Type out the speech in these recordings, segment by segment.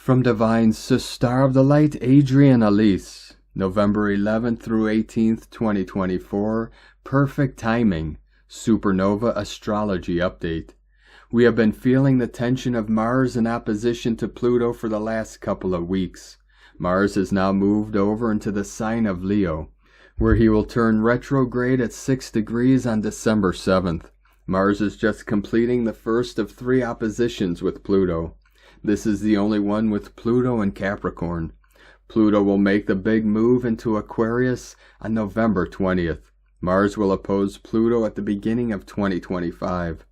From Divine Sister of the Light, Adrienne Elise, November 11th through 18th, 2024, Perfect Timing, Supernova Astrology Update. We have been feeling the tension of Mars in opposition to Pluto for the last couple of weeks. Mars has now moved over into the sign of Leo, where he will turn retrograde at 6 degrees on December 7th. Mars is just completing the first of 3 oppositions with Pluto. This is the only one with Pluto and Capricorn. Pluto will make the big move into Aquarius on November 20th. Mars will oppose Pluto at the beginning of 2025.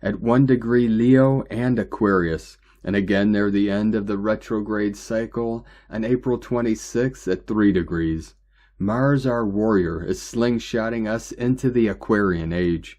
At 1 degree Leo and Aquarius, and again near the end of the retrograde cycle on April 26th at 3 degrees. Mars, our warrior, is slingshotting us into the Aquarian age.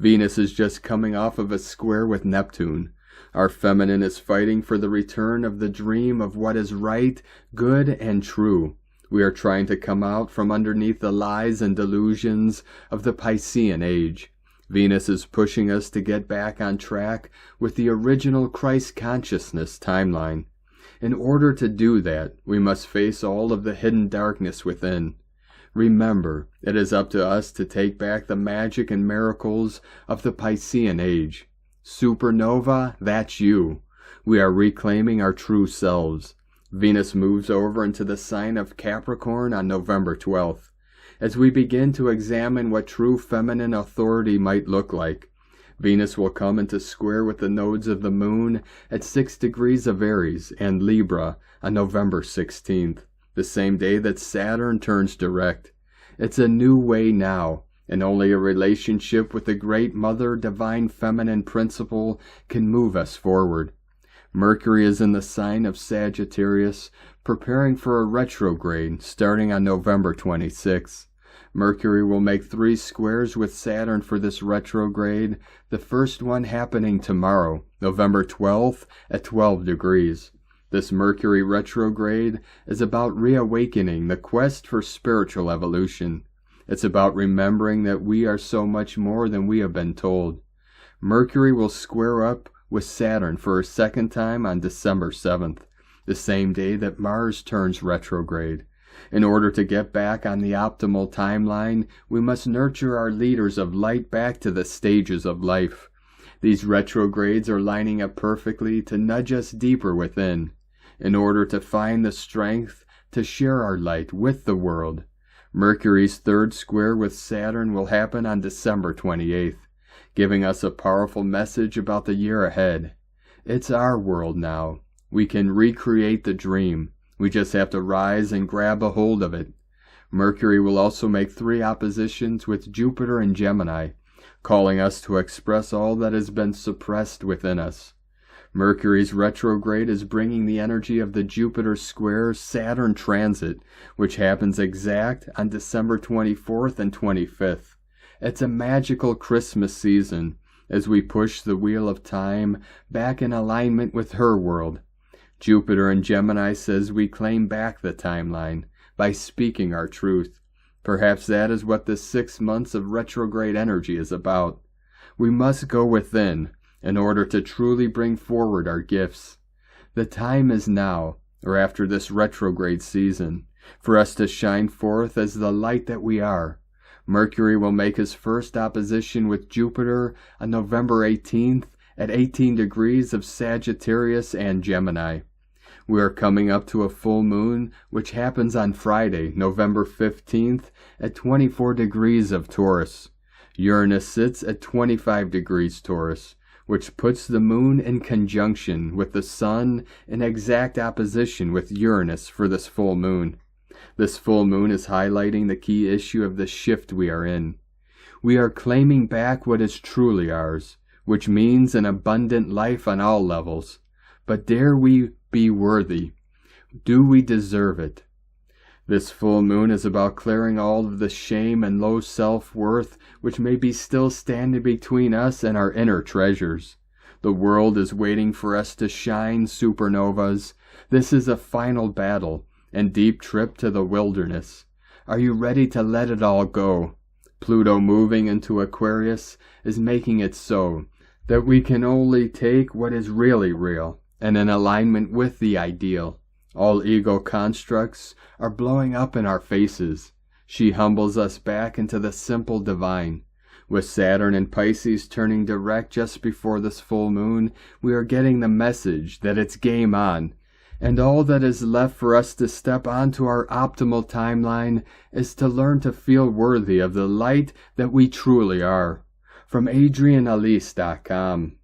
Venus is just coming off of a square with Neptune. Our feminine is fighting for the return of the dream of what is right, good, and true. We are trying to come out from underneath the lies and delusions of the Piscean age. Venus is pushing us to get back on track with the original Christ consciousness timeline. In order to do that, we must face all of the hidden darkness within. Remember, it is up to us to take back the magic and miracles of the Piscean age. Supernova, that's you. We are reclaiming our true selves. Venus moves over into the sign of Capricorn on November 12th. As we begin to examine what true feminine authority might look like, Venus will come into square with the nodes of the moon at 6 degrees of Aries and Libra on November 16th, the same day that Saturn turns direct. It's a new way now, and only a relationship with the Great Mother Divine Feminine Principle can move us forward. Mercury is in the sign of Sagittarius, preparing for a retrograde starting on November 26th. Mercury will make 3 squares with Saturn for this retrograde, the first one happening tomorrow, November 12th at 12 degrees. This Mercury retrograde is about reawakening the quest for spiritual evolution. It's about remembering that we are so much more than we have been told. Mercury will square up with Saturn for a second time on December 7th, the same day that Mars turns retrograde. In order to get back on the optimal timeline, we must nurture our leaders of light back to the stages of life. These retrogrades are lining up perfectly to nudge us deeper within, in order to find the strength to share our light with the world. Mercury's 3rd square with Saturn will happen on December 28th, giving us a powerful message about the year ahead. It's our world now. We can recreate the dream. We just have to rise and grab a hold of it. Mercury will also make 3 oppositions with Jupiter and Gemini, calling us to express all that has been suppressed within us. Mercury's retrograde is bringing the energy of the Jupiter square Saturn transit, which happens exact on December 24th and 25th. It's a magical Christmas season as we push the wheel of time back in alignment with her world. Jupiter in Gemini says we claim back the timeline by speaking our truth. Perhaps that is what the 6 months of retrograde energy is about. We must go within in order to truly bring forward our gifts. The time is now, or after this retrograde season, for us to shine forth as the light that we are. Mercury will make his first opposition with Jupiter on November 18th at 18 degrees of Sagittarius and Gemini. We are coming up to a full moon, which happens on Friday, November 15th at 24 degrees of Taurus. Uranus sits at 25 degrees Taurus, which puts the moon in conjunction with the sun in exact opposition with Uranus for this full moon. This full moon is highlighting the key issue of the shift we are in. We are claiming back what is truly ours, which means an abundant life on all levels. But dare we be worthy? Do we deserve it? This full moon is about clearing all of the shame and low self-worth which may be still standing between us and our inner treasures. The world is waiting for us to shine, supernovas. This is a final battle and deep trip to the wilderness. Are you ready to let it all go? Pluto moving into Aquarius is making it so that we can only take what is really real and in alignment with the ideal. All ego constructs are blowing up in our faces. She humbles us back into the simple divine. With Saturn and Pisces turning direct just before this full moon, we are getting the message that it's game on. And all that is left for us to step onto our optimal timeline is to learn to feel worthy of the light that we truly are. From AdrienneElise.com.